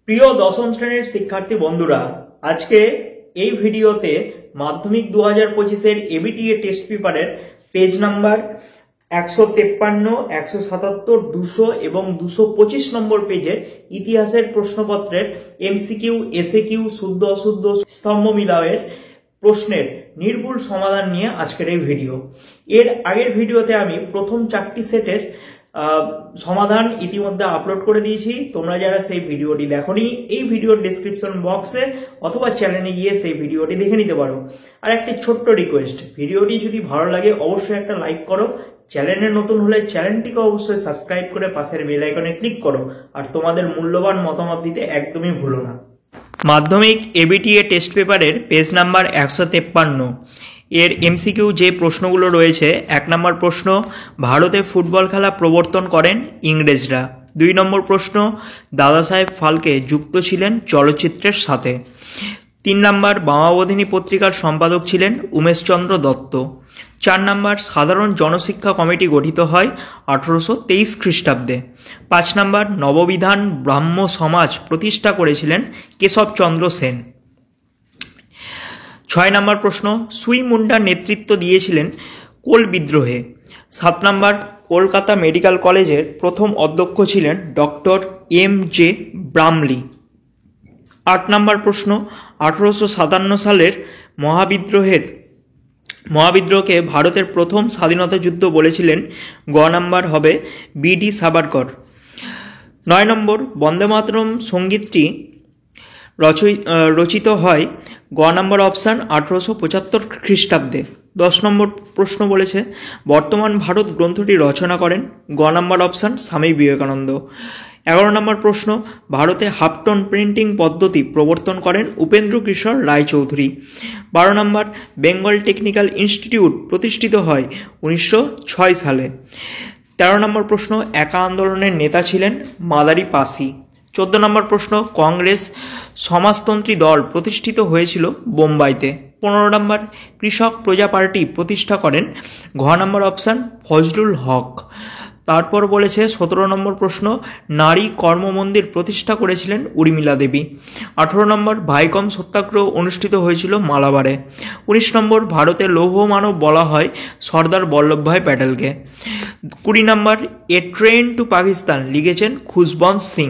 প্রিয় দশম শ্রেণীর শিক্ষার্থী বন্ধুরা, আজকে এই ভিডিওতে মাধ্যমিক 2025-এর এবিটিএ টেস্ট পেপারের পেজ নাম্বার 153, 177, 200 এবং 225 নম্বর পেজের ইতিহাসের প্রশ্নপত্রের এমসিকিউ, এসএকিউ, শুদ্ধ অশুদ্ধ, স্তম্ভ মিলাওয়ের প্রশ্নের নির্ভুল সমাধান নিয়ে আজকের এই ভিডিও। এর আগের ভিডিওতে আমি প্রথম 4টি সেটের সমাধান ইতিমধ্যে আপলোড করে দিয়েছি। তোমরা যারা সেই ভিডিওটি দেখোনি, এই ভিডিওর ডেসক্রিপশন বক্সে অথবা চ্যানেলে গিয়ে সেই ভিডিওটি দেখে নিতে পারো। আর একটি ছোট্ট রিকোয়েস্ট, ভিডিওটি যদি ভালো লাগে অবশ্যই একটা লাইক করো, চ্যানেলে নতুন হলে চ্যানেলটিকে অবশ্যই সাবস্ক্রাইব করে পাশের বেল আইকনে ক্লিক করো, আর তোমাদের মূল্যবান মতামত দিতে একদমই ভুলো না। মাধ্যমিক এবিটিএ টেস্ট পেপারের পেজ নাম্বার 153 এর এমসিকিউ যে প্রশ্নগুলো রয়েছে, 1 নম্বর প্রশ্ন, ভারতে ফুটবল খেলা প্রবর্তন করেন ইংরেজরা। 2 নম্বর প্রশ্ন, দাদা সাহেব ফালকে যুক্ত ছিলেন চলচ্চিত্রের সাথে। 3 নম্বর, বামাবধিনী পত্রিকার সম্পাদক ছিলেন উমেশচন্দ্র দত্ত। 4 নম্বর, সাধারণ জনশিক্ষা কমিটি গঠিত হয় 1823 খ্রিস্টাব্দে। 5 নম্বর, নববিধান ব্রাহ্ম সমাজ প্রতিষ্ঠা করেছিলেন কেশবচন্দ্র সেন। 6 নম্বর প্রশ্ন, সুই মুন্ডা নেতৃত্ব দিয়েছিলেন কোল বিদ্রোহে। 7 নম্বর, কলকাতা মেডিকেল কলেজের প্রথম অধ্যক্ষ ছিলেন ডক্টর এম.জে. ব্রামলি। 8 নম্বর প্রশ্ন, 1857 সালের মহাবিদ্রোহকে ভারতের প্রথম স্বাধীনতা যুদ্ধ বলেছিলেন। গ নম্বর হবে বি.ডি. সাভারকর। 9 নম্বর, বন্দে মাতরম সঙ্গীতটি রচিত হয়। গ নম্বর অপশান 1875 খ্রিস্টাব্দে। 10 নম্বর প্রশ্ন বলেছে, বর্তমান ভারত গ্রন্থটি রচনা করেন। গ নম্বর অপশান স্বামী বিবেকানন্দ। 11 নম্বর প্রশ্ন, ভারতে হাফটন প্রিন্টিং পদ্ধতি প্রবর্তন করেন উপেন্দ্র কিশোর রায়চৌধুরী। 12 নম্বর, বেঙ্গল টেকনিক্যাল ইনস্টিটিউট প্রতিষ্ঠিত হয় 1906 সালে। 13 নম্বর প্রশ্ন, একা আন্দোলনের নেতা ছিলেন মাদারি পাসি। 14 নম্বর প্রশ্ন, কংগ্রেস সমাজতন্ত্রী দল প্রতিষ্ঠিত হয়েছিল বোম্বাইতে। 15 নম্বর, কৃষক প্রজা পার্টি প্রতিষ্ঠা করেন। ঘ নম্বর অপশান ফজলুল হক। তারপর বলেছে 17 নম্বর প্রশ্ন, নারী কর্মমন্দির প্রতিষ্ঠা করেছিলেন উর্মিলা দেবী। 18 নম্বর, ভাইকম সত্যাগ্রহ অনুষ্ঠিত হয়েছিল মালাবারে। 19 নম্বর, ভারতের লৌহ মানব বলা হয় সর্দার বল্লভভাই প্যাটেলকে। 20 নম্বর, এ ট্রেন টু পাকিস্তান লিখেছেন খুশবন্ত সিং।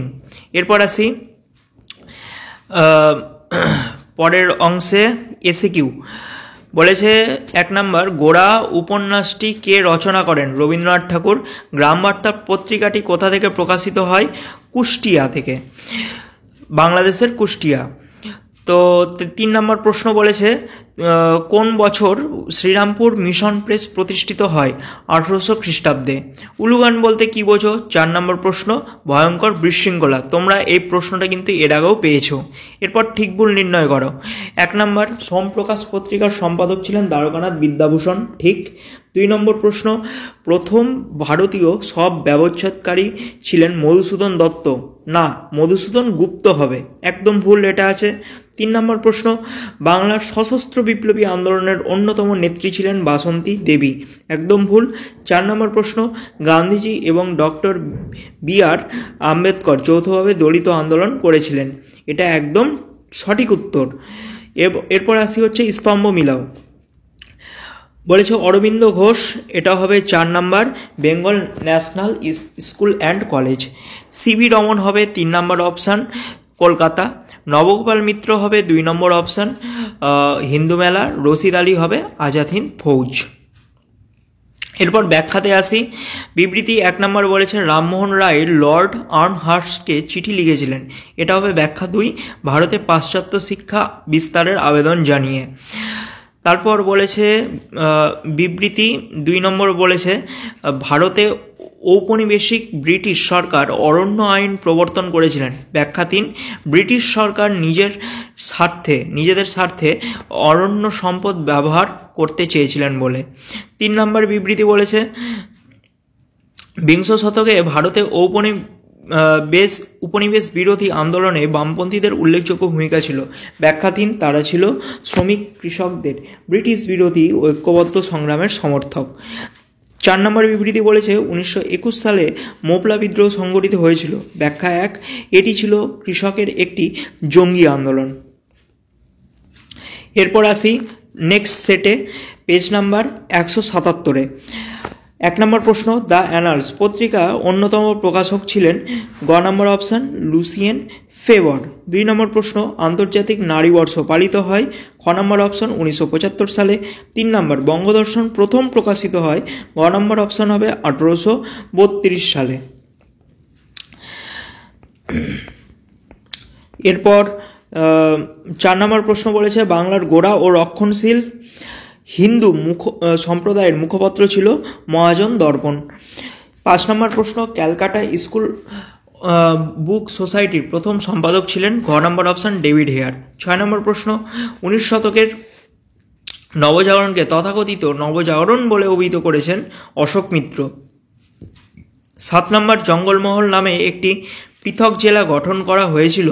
এরপর আসি পরের অংশে এসএকিউ বলেছে। 1 নম্বর, গোরা উপন্যাসটি কে রচনা করেন? রবীন্দ্রনাথ ঠাকুর। গ্রাম বার্তা পত্রিকাটি কোথা থেকে প্রকাশিত হয়? কুষ্টিয়া থেকে, বাংলাদেশের কুষ্টিয়া। তো 3 নম্বর প্রশ্ন বলেছে, কোন বছর শ্রীরামপুর মিশন প্রেস প্রতিষ্ঠিত হয়? 1800 খ্রিস্টাব্দে। উলুগান বলতে কি বোঝো? 4 নম্বর প্রশ্ন, ভয়ঙ্কর বিশৃঙ্খলা। তোমরা এই প্রশ্নটা কিন্তু এর আগেও পেয়েছো। এরপর ঠিক ভুল নির্ণয় করো। 1 নম্বর, সোমপ্রকাশ পত্রিকার সম্পাদক ছিলেন দ্বারকানাথ বিদ্যাভূষণ। ঠিক। 2 নম্বর প্রশ্ন, প্রথম ভারতীয় সব ব্যবচ্ছেদকারী ছিলেন মধুসূদন দত্ত। না, মধুসূদন গুপ্ত হবে, একদম ভুল, এটা আছে। 3 নম্বর প্রশ্ন, বাংলার সশস্ত্র বিপ্লবী আন্দোলনের অন্যতম নেত্রী ছিলেন বাসন্তী দেবী, একদম ভুল। 4 নম্বর প্রশ্ন, গান্ধীজি এবং ডক্টর বি.আর. আম্বেদকর যৌথভাবে দলিত আন্দোলন করেছিলেন, এটা একদম সঠিক উত্তর। এরপর আসি হচ্ছে স্তম্ভ মিলাও। বলেছে অরবিন্দ ঘোষ, এটা হবে 4 নম্বর, Bengal National School and College. CV Raman হবে 3 নম্বর অপশান, কলকাতা। নবগোপাল মিত্র হবে 2 নম্বর অপশান, হিন্দু মেলা। রশিদ আলী হবে আজাদ হিন্দ ফৌজ। এরপর ব্যাখ্যাতে আসি। বিবৃতি 1 নম্বর বলেছে, রামমোহন রায় লর্ড আর্মহার্স্টকে চিঠি লিখেছিলেন, এটা হবে ব্যাখ্যা 2, ভারতে পাশ্চাত্য শিক্ষা বিস্তারের আবেদন জানিয়ে। তারপর বলেছে বিবৃতি 2 নম্বর বলেছে, ভারতে ঔপনিবেশিক ব্রিটিশ সরকার অরণ্য আইন প্রবর্তন করেছিলেন। ব্যাখ্যা 3, ব্রিটিশ সরকার নিজেদের স্বার্থে অরণ্য সম্পদ ব্যবহার করতে চেয়েছিলেন বলে। 3 নম্বর বিবৃতি বলেছে, বিংশ শতকে ভারতে উপনিবেশ বিরোধী আন্দোলনে বামপন্থীদের উল্লেখযোগ্য ভূমিকা ছিল। ব্যাখ্যা 3, তারা ছিল শ্রমিক কৃষকদের ব্রিটিশ বিরোধী ঐক্যবদ্ধ সংগ্রামের সমর্থক। 4 নম্বর বিবৃতি বলেছে 1921 সালে মোপলা বিদ্রোহ সংগঠিত হয়েছিল। ব্যাখ্যা 1, এটি ছিল কৃষকের একটি জঙ্গি আন্দোলন। এরপর আসি নেক্সট সেটে, পেজ নাম্বার 177-এ। 1 নম্বর প্রশ্ন, দ্য অ্যানালস পত্রিকা অন্যতম প্রকাশক ছিলেন গ নম্বর অপশান লুসিয়েন ফেভর। 2 নম্বর প্রশ্ন, আন্তর্জাতিক নারী বর্ষ পালিত হয় খ নম্বর অপশান 1975 সালে। 3 নম্বর, বঙ্গদর্শন প্রথম প্রকাশিত হয় গ নম্বর অপশান হবে 1832 সালে। এরপর 4 নম্বর প্রশ্ন বলেছে বাংলার গোড়া ও রক্ষণশীল হিন্দু সম্প্রদায়ের মুখপত্র ছিল মহাজন দর্পণ। 5 নম্বর প্রশ্ন, ক্যালকাটা স্কুল বুক সোসাইটির প্রথম সম্পাদক ছিলেন ঘ নম্বর অপশান ডেভিড হেয়ার। 6 নম্বর প্রশ্ন, 19 শতকের নবজাগরণকে তথাকথিত নবজাগরণ বলে অভিহিত করেছেন অশোক মিত্র। 7 নম্বর, জঙ্গলমহল নামে একটি পৃথক জেলা গঠন করা হয়েছিল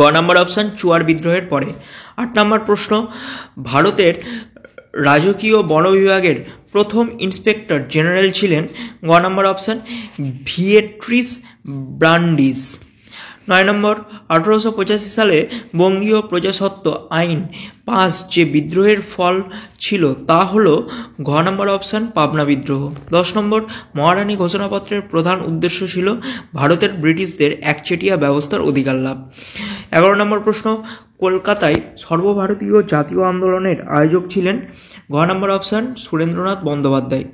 গ নম্বর অপশান চুয়ার বিদ্রোহের পরে। 8 নম্বর প্রশ্ন, ভারতের রাজকীয় বন বিভাগের প্রথম ইন্সপেক্টর জেনারেল ছিলেন গ নম্বর অপশান ভিয়েট্রিস ব্রান্ডিস। 9 নম্বর, 1885 সালে বঙ্গীয় প্রজাস্বত্ব আইন পাস যে বিদ্রোহের ফল ছিল তা হল ঘ নম্বর অপশান পাবনা বিদ্রোহ। 10 নম্বর, মহারানী ঘোষণাপত্রের প্রধান উদ্দেশ্য ছিল ভারতের ব্রিটিশদের একচেটিয়া ব্যবস্থার অধিকার লাভ। 11 নম্বর প্রশ্ন, কলকাতায় সর্বভারতীয় জাতীয় আন্দোলনের আয়োজক ছিলেন ঘ নম্বর অপশান সুরেন্দ্রনাথ বন্দ্যোপাধ্যায়।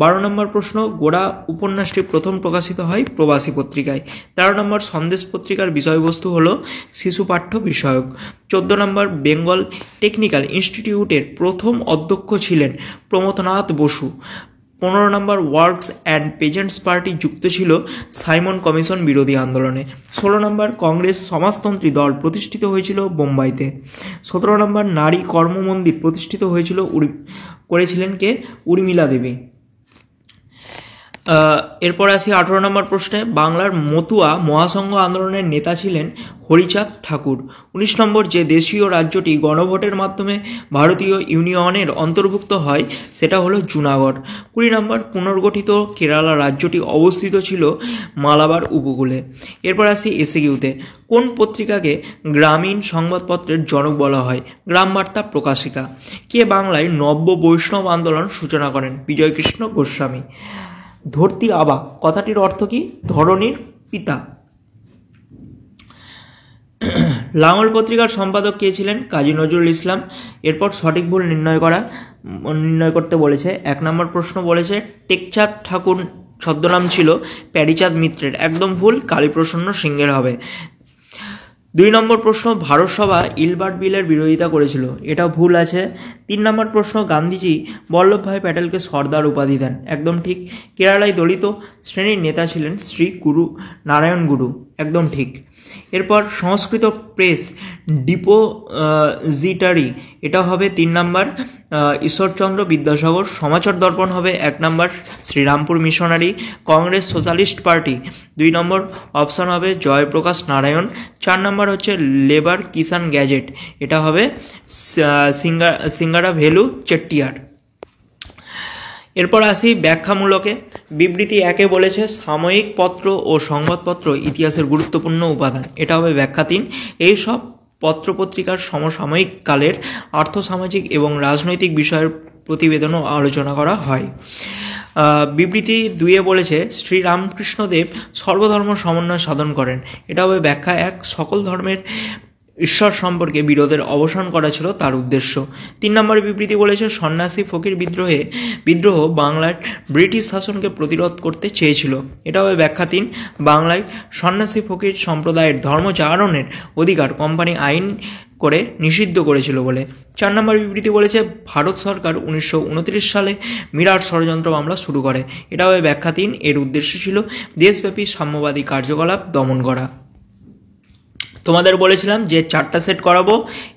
12 নম্বর প্রশ্ন, গোড়া উপন্যাসটি প্রথম প্রকাশিত হয় প্রবাসী পত্রিকায়। 13 নম্বর, সন্দেশ পত্রিকার বিষয়বস্তু হল শিশু পাঠ্য বিষয়ক। 14 নম্বর, বেঙ্গল টেকনিক্যাল ইনস্টিটিউটের প্রথম অধ্যক্ষ ছিলেন প্রমথনাথ বসু। 15 নম্বর, ওয়ার্কস অ্যান্ড পেজেন্টস পার্টি যুক্ত ছিল সাইমন কমিশন বিরোধী আন্দোলনে। 16 নম্বর, কংগ্রেস সমাজতন্ত্রী দল প্রতিষ্ঠিত হয়েছিল বোম্বাইতে। 17 নম্বর, নারী কর্ম মন্দির প্রতিষ্ঠিত হয়েছিল করেছিলেন কে? উর্মিলা দেবী। এরপর আসি 18 নম্বর প্রশ্নে, বাংলার মতুয়া মহাসংঘ আন্দোলনের নেতা ছিলেন হরিচাঁদ ঠাকুর। 19 নম্বর, যে দেশীয় রাজ্যটি গণভোটের মাধ্যমে ভারতীয় ইউনিয়নের অন্তর্ভুক্ত হয় সেটা হলো জুনাগড়। 20 নম্বর, পুনর্গঠিত কেরালা রাজ্যটি অবস্থিত ছিল মালাবার উপকূলে। এরপর আসি এসএকিউতে, কোন পত্রিকাকে গ্রামীণ সংবাদপত্রের জনক বলা হয়? গ্রাম বার্তা প্রকাশিকা। কে বাংলায় নব্য বৈষ্ণব আন্দোলন সূচনা করেন? বিজয়কৃষ্ণ গোস্বামী। ধরতি আবা কথাটির অর্থ কি? ধরণীর পিতা। লাঙল পত্রিকার সম্পাদক কে ছিলেন? কাজী নজরুল ইসলাম। এরপর সঠিক ভুল নির্ণয় করতে বলেছে। 1 নম্বর প্রশ্ন বলেছে টেকচাঁদ ঠাকুর ছদ্মনাম ছিল প্যারীচাঁদ মিত্রের। একদম ভুল, কালীপ্রসন্ন সিংহের হবে। 2 নম্বর প্রশ্ন, ভারত সভা ইলবার্ট বিলের বিরোধিতা করেছিল। এটা ভুল আছে। 3 নম্বর প্রশ্ন, গান্ধীজি বল্লভভাই প্যাটেলকে সর্দার উপাধি দেন। একদম ঠিক। কেরালায় দলিত শ্রেণীর নেতা ছিলেন শ্রী গুরু নারায়ণ গুরু। একদম ঠিক। এরপর সংস্কৃত প্রেস ডিপোজিটারি, এটা হবে 3 নম্বর ঈশ্বরচন্দ্র বিদ্যাসাগর। সমাচার দর্পণ হবে 1 নম্বর Serampore missionary. Congress Socialist Party 2 নম্বর অপশান হবে জয়প্রকাশ নারায়ণ। 4 নম্বর হচ্ছে লেবার কিষাণ গ্যাজেট, এটা হবে সিঙ্গারা ভেলু চেট্টিয়ার। এরপর আসি ব্যাখ্যামূলকে। বিবৃতি 1-এ বলেছে সাময়িক পত্র ও সংবাদপত্র ইতিহাসের গুরুত্বপূর্ণ উপাদান, এটা হবে ব্যাখ্যা 3। এই সব পত্রপত্রিকার সমসাময়িক কালের আর্থসামাজিক এবং রাজনৈতিক বিষয়ের প্রতিবেদনও আলোচনা করা হয়। বিবৃতি 2-এ বলেছে শ্রীরামকৃষ্ণদেব সর্বধর্ম সমন্বয় সাধন করেন, এটা হবে ব্যাখ্যা 1। সকল ধর্মের ঈশ্বর সম্পর্কে বিরোধের অবসান করা ছিল তার উদ্দেশ্য। 3 নম্বর বিবৃতি বলেছে সন্ন্যাসী ফকির বিদ্রোহ বাংলার ব্রিটিশ শাসনকে প্রতিরোধ করতে চেয়েছিল, এটা হবে ব্যাখ্যা 3। বাংলায় সন্ন্যাসী ফকির সম্প্রদায়ের ধর্মজাগরণের অধিকার কোম্পানি আইন করে নিষিদ্ধ করেছিল বলে। 4 নম্বর বিবৃতি বলেছে ভারত সরকার 1929 সালে মিরাট ষড়যন্ত্র মামলা শুরু করে, এটা হবে ব্যাখ্যা 3। এর উদ্দেশ্য ছিল দেশব্যাপী সাম্যবাদী কার্যকলাপ দমন করা। তোমাদের বলেছিলাম যে 4টা সেট করাবো।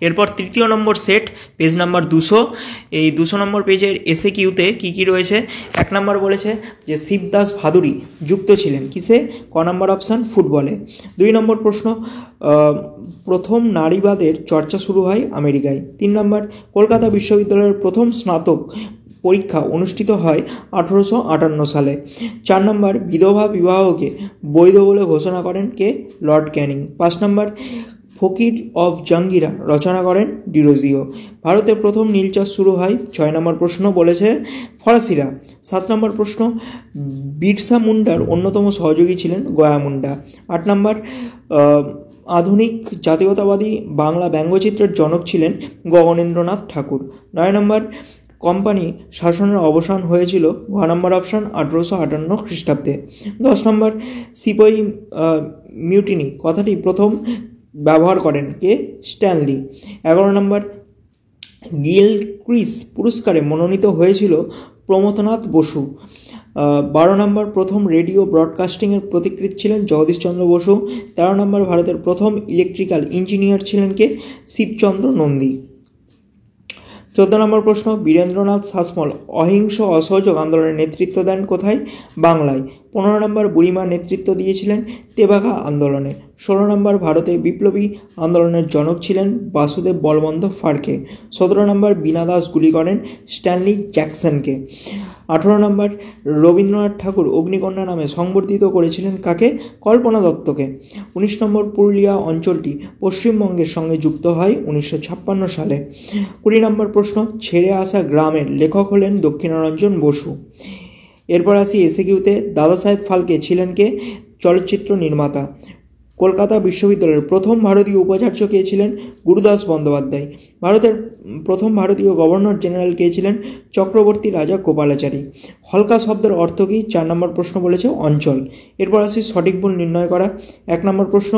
এরপর 3য় নম্বর সেট, পেজ নাম্বার 200। এই 200 নম্বর পেজের এসএকিউতে কী রয়েছে? 1 নম্বর বলেছে যে শিবদাস ভাদুড়ী যুক্ত ছিলেন কিসে? ক নম্বর অপশান ফুটবলে। 2 নম্বর প্রশ্ন, প্রথম নারীবাদের চর্চা শুরু হয় আমেরিকায়। 3 নম্বর, কলকাতা বিশ্ববিদ্যালয়ের প্রথম স্নাতক পরীক্ষা অনুষ্ঠিত হয় 1858 সালে। 4 নম্বর, বিধবা বিবাহকে বৈধ বলে ঘোষণা করেন কে? Lord Canning. 5 নম্বর, ফকির অফ জাঙ্গিরা রচনা করেন ডিরোজিও। ভারতে প্রথম নীল চাষ শুরু হয়। 6 নম্বর প্রশ্ন বলেছে ফরাসিরা। 7 নম্বর প্রশ্ন, বিরসা মুন্ডার অন্যতম সহযোগী ছিলেন গয়া মুন্ডা। 8 নম্বর, আধুনিক জাতীয়তাবাদী বাংলা ব্যঙ্গচিত্রের জনক ছিলেন গগনেন্দ্রনাথ ঠাকুর। 9 নম্বর, কোম্পানি শাসনের অবসান হয়েছিল ঘ নম্বর অপশান 1858 খ্রিস্টাব্দে। 10 নম্বর, সিপাহী মিউটিনি কথাটি প্রথম ব্যবহার করেন কে? স্ট্যানলি। 11 নম্বর, গিলক্রিস্ট পুরস্কারে মনোনীত হয়েছিল প্রমথনাথ বসু। 12 নম্বর, প্রথম রেডিও ব্রডকাস্টিংয়ের প্রতিকৃত ছিলেন জগদীশচন্দ্র বসু। 13 নম্বর, ভারতের প্রথম ইলেকট্রিক্যাল ইঞ্জিনিয়ার ছিলেন কে? শিবচন্দ্র নন্দী। 14 নম্বর প্রশ্ন, বীরেন্দ্রনাথ শাসমল অহিংস অসহযোগ আন্দোলনের নেতৃত্ব দেন কোথায়? বাংলায়। 15 নম্বর, বুড়িমা নেতৃত্ব দিয়েছিলেন তেভাগা আন্দোলনে। 16 নম্বর, ভারতে বিপ্লবী আন্দোলনের জনক ছিলেন বাসুদেব বলবন্ত ফাড়কে। 17 নম্বর, বীণা দাস গুলি করেন স্ট্যানলি জ্যাকসনকে। 18 নম্বর, রবীন্দ্রনাথ ঠাকুর অগ্নিকন্যা নামে সংবর্ধিত করেছিলেন কাকে? কল্পনা দত্তকে। 19 নম্বর, পুরুলিয়া অঞ্চলটি পশ্চিমবঙ্গের সঙ্গে যুক্ত হয় 1956 সালে। 20 নম্বর প্রশ্ন, ছেড়ে আসা গ্রামের লেখক হলেন দক্ষিণারঞ্জন বসু। এরপর আসি এসএকিউতে। দাদা সাহেব ফালকে ছিলেন কে? চলচ্চিত্র নির্মাতা। কলকাতা বিশ্ববিদ্যালয়ের প্রথম ভারতীয় উপাচার্য কে ছিলেন? গুরুদাস বন্দ্যোপাধ্যায়। ভারতের প্রথম ভারতীয় গভর্নর জেনারেল কে ছিলেন? চক্রবর্তী রাজা গোপালাচারী। হলকা শব্দের অর্থ কী? 4 নম্বর প্রশ্ন বলেছে অঞ্চল। এরপর আসি সঠিক ভুল নির্ণয় করা। 1 নম্বর প্রশ্ন,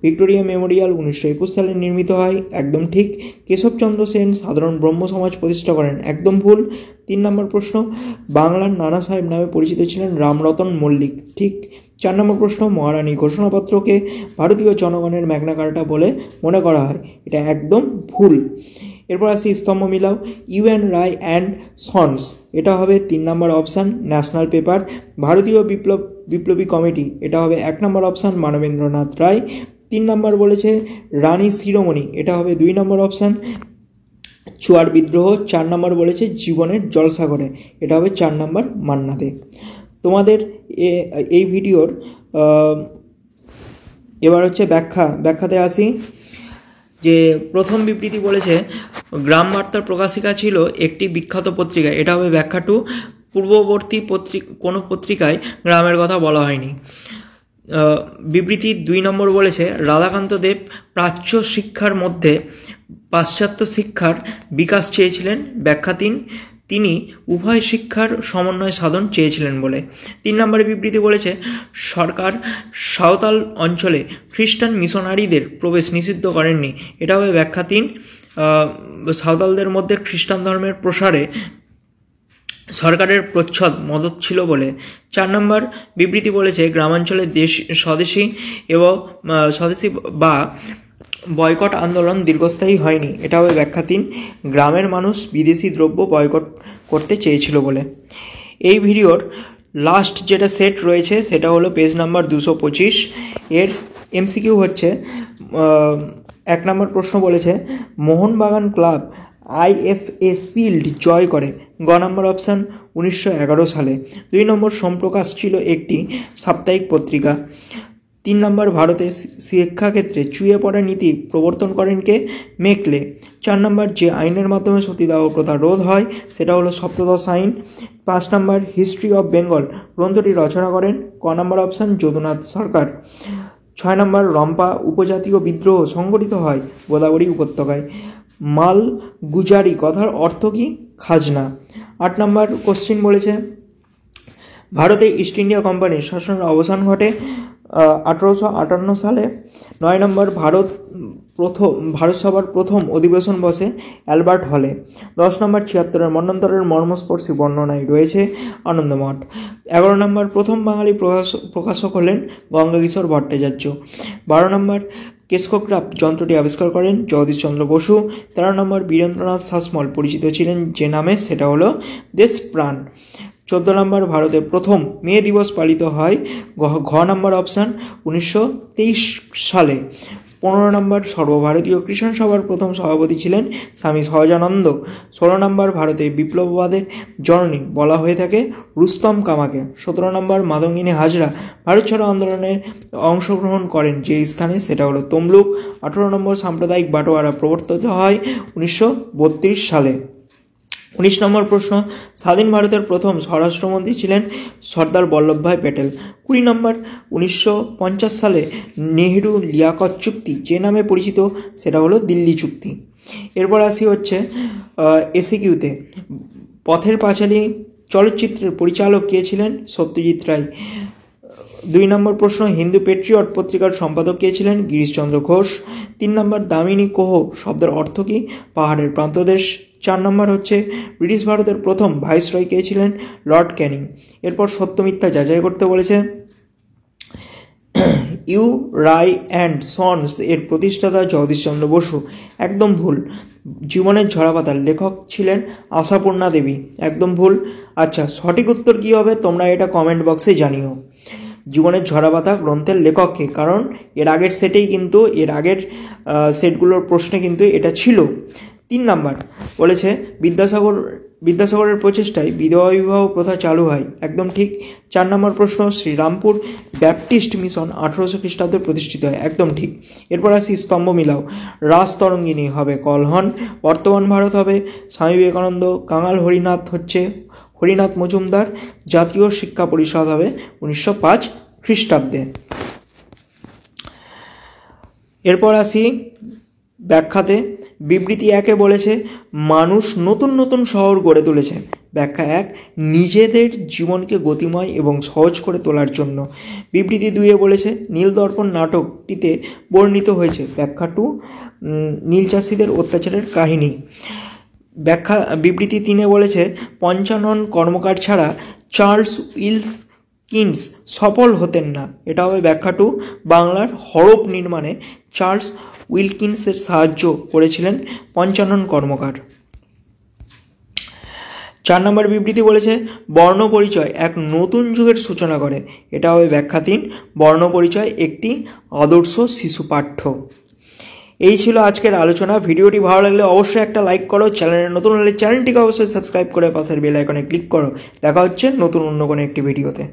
ভিক্টোরিয়া মেমোরিয়াল 1921 সালে নির্মিত হয়। একদম ঠিক। কেশবচন্দ্র সেন সাধারণ ব্রহ্ম সমাজ প্রতিষ্ঠা করেন। একদম ভুল। 3 নম্বর প্রশ্ন, বাংলার নানা সাহেব নামে পরিচিত ছিলেন রামরতন মল্লিক। ঠিক। 4 নম্বর প্রশ্ন, মহারানী ঘোষণাপত্রকে ভারতীয় জনগণের ম্যাগনা কার্টা বলে মনে করা হয়। এটা একদম ভুল। এরপর আসি স্তম্ভ মিলাও। ইউএন রায় অ্যান্ড সন্স, এটা হবে 3 নম্বর অপশান ন্যাশনাল পেপার। ভারতীয় বিপ্লবী কমিটি, এটা হবে 1 নম্বর অপশান মানবেন্দ্রনাথ রায়। 3 নম্বর বলেছে রানী শিরোমণি, এটা হবে 2 নম্বর অপশান চুয়ার বিদ্রোহ। 4 নম্বর বলেছে জীবনের জলসাগরে, এটা হবে 4 নম্বর মান্না দে। তোমাদের এই ভিডিওর এবার হচ্ছে ব্যাখ্যাতে আসি। যে প্রথম বিবৃতি বলেছে গ্রাম বার্তার প্রকাশিকা ছিল একটি বিখ্যাত পত্রিকা, এটা হবে ব্যাখ্যা 2। পূর্ববর্তী কোনো পত্রিকায় গ্রামের কথা বলা হয়নি। বিবৃতি 2 নম্বর বলেছে রাধাকান্ত দেব প্রাচ্য শিক্ষার মধ্যে পাশ্চাত্য শিক্ষার বিকাশ চেয়েছিলেন। ব্যাখ্যা 3, তিনি উভয় শিক্ষার সমন্বয় সাধন চেয়েছিলেন বলে। 3 নম্বরে বিবৃতি বলেছে সরকার সাঁওতাল অঞ্চলে খ্রিস্টান মিশনারিদের প্রবেশ নিষিদ্ধ করেননি, এটা হবে ব্যাখ্যা 3। সাঁওতালদের মধ্যে খ্রিস্টান ধর্মের প্রসারে সরকারের প্রচ্ছদ মদত ছিল বলে। 4 নম্বর বিবৃতি বলেছে গ্রামাঞ্চলে স্বদেশী বা বয়কট আন্দোলন দীর্ঘস্থায়ী হয়নি, এটা হবে ব্যাখ্যা 3। গ্রামের মানুষ বিদেশি দ্রব্য বয়কট করতে চেয়েছিল বলে। এই ভিডিওর লাস্ট যেটা সেট রয়েছে সেটা হলো পেজ নাম্বার 225। এর এমসিকিউ হচ্ছে 1 নম্বর প্রশ্ন বলেছে মোহনবাগান ক্লাব IFA শিল্ড জয় করে। গ নম্বর অপশান 1911 সালে। 2 নম্বর সোমপ্রকাশ ছিল একটি সাপ্তাহিক পত্রিকা। 3 নম্বর ভারতে শিক্ষাক্ষেত্রে চুইয়ে পড়া নীতি প্রবর্তন করেন কে? মেকলে। 4 নম্বর যে আইনের মাধ্যমে সতীদাহ প্রথা রোধ হয় সেটা হলো সপ্তদশ আইন। 5 নম্বর হিস্ট্রি অফ বেঙ্গল গ্রন্থটি রচনা করেন ক নম্বর অপশান যদুনাথ সরকার। 6 নম্বর রম্পা উপজাতীয় বিদ্রোহ সংগঠিত হয় গোদাবরী উপত্যকায়। মাল গুজারি কথার অর্থ কি? খাজনা। 8 নম্বর কোশ্চিন বলেছে ভারতে ইস্ট ইন্ডিয়া কোম্পানির শাসনের অবসান ঘটে 1858 সালে। 9 নম্বর ভারত সভার প্রথম অধিবেশন বসে অ্যালবার্ট হলে। 10 নম্বর 76-এর মন্বন্তরের মর্মস্পর্শী বর্ণনায় রয়েছে আনন্দমঠ। 11 নম্বর প্রথম বাঙালি প্রকাশক হলেন গঙ্গাকিশোর ভট্টাচার্য। 12 নম্বর কেসকোগ্রাফ যন্ত্রটি আবিষ্কার করেন জগদীশচন্দ্র বসু। 13 নম্বর বীরেন্দ্রনাথ শাসমল পরিচিত ছিলেন যে নামে সেটা হলো দেশপ্রাণ। 14 নম্বর ভারতের প্রথম মে দিবস পালিত হয় ঘ নম্বর অপশান 1923 সালে। 15 নম্বর সর্বভারতীয় কৃষক সভার প্রথম সভাপতি ছিলেন স্বামী সহজানন্দ। 16 নম্বর ভারতে বিপ্লববাদের জননী বলা হয়ে থাকে রুস্তম কামাকে। 17 নম্বর মাতঙ্গিনী হাজরা ভারত ছাড়ো আন্দোলনে অংশগ্রহণ করেন যে স্থানে, সেটা হলো তমলুক। 18 নম্বর সাম্প্রদায়িক বাটোয়ারা প্রবর্তিত হয় 1932 সালে। 19 নম্বর প্রশ্ন, স্বাধীন ভারতের প্রথম স্বরাষ্ট্রমন্ত্রী ছিলেন সর্দার বল্লভভাই প্যাটেল। 20 নম্বর 1950 সালে নেহেরু লিয়াকত চুক্তি যে নামে পরিচিত, সেটা হলো দিল্লি চুক্তি। এরপর আসি হচ্ছে এসিকিউতে। পথের পাঁচালী চলচ্চিত্রের পরিচালক কে ছিলেন? সত্যজিৎ রায়। 2 নম্বর প্রশ্ন, হিন্দু পেট্রিয়ট পত্রিকার সম্পাদক কে ছিলেন? গিরিশচন্দ্র ঘোষ। 3 নম্বর দামিনী কোহ শব্দের অর্থ কী? পাহাড়ের প্রান্তদেশ। 4 নম্বর হচ্ছে ব্রিটিশ ভারতের প্রথম ভাইসরয় কে ছিলেন? লর্ড ক্যানিং। এরপর সত্য মিথ্যা যাচাই করতে বলেছে। ইউ রায় অ্যান্ড সন্স এর প্রতিষ্ঠাতা জগদীশচন্দ্র বসু, একদম ভুল। জীবনের ঝরাপাতার লেখক ছিলেন আশাপূর্ণা দেবী, একদম ভুল। আচ্ছা, সঠিক উত্তর কী হবে তোমরা এটা কমেন্ট বক্সে জানিও। জীবনের ঝরাপাতা গ্রন্থের লেখককে, কারণ এর আগের সেটগুলোর প্রশ্নে কিন্তু এটা ছিল। 3 নম্বর বলেছে বিদ্যাসাগরের প্রচেষ্টায় বিধবা বিবাহ প্রথা চালু হয়, একদম ঠিক। 4 নম্বর প্রশ্ন, শ্রীরামপুর ব্যাপটিস্ট মিশন 1800 খ্রিস্টাব্দে প্রতিষ্ঠিত হয়, একদম ঠিক। এরপর আসি স্তম্ভ মিলাও। রাজতরঙ্গিনী হবে কলহন, বর্তমান ভারত হবে স্বামী বিবেকানন্দ, কাঙাল হরিনাথ মজুমদার, জাতীয় শিক্ষা পরিষদ হবে 1905 খ্রিস্টাব্দে। এরপর আসি ব্যাখ্যাতে। বিবৃতি 1-এ বলেছে মানুষ নতুন নতুন শহর গড়ে তুলেছে। ব্যাখ্যা 1, নিজেদের জীবনকে গতিময় এবং সহজ করে তোলার জন্য। বিবৃতি 2-এ বলেছে নীলদর্পণ নাটকটিতে বর্ণিত হয়েছে। ব্যাখ্যা 2, নীলচাষীদের অত্যাচারের কাহিনী। বিবৃতি 3-এ বলেছে পঞ্চানন কর্মকার ছাড়া চার্লস উইলকিন্স সফল হতেন না। এটা হবে ব্যাখ্যা 2, বাংলার হরপ নির্মাণে চার্লস উইলকিন্সের সাহায্য করেছিলেন পঞ্চানন কর্মকার। 4 নম্বর বিবৃতি বলেছে বর্ণপরিচয় এক নতুন যুগের সূচনা করে। এটা হবে ব্যাখ্যা 3, বর্ণপরিচয় একটি আদর্শ শিশু পাঠ্য। এই ছিল আজকের আলোচনা। ভিডিওটি ভালো লাগলে অবশ্যই একটা লাইক করো, চ্যানেলে নতুন হলে চ্যানেলটিকে অবশ্যই সাবস্ক্রাইব করে পাশের বেল আইকনে ক্লিক করো। দেখা হচ্ছে নতুন অন্য কোনো একটি ভিডিওতে।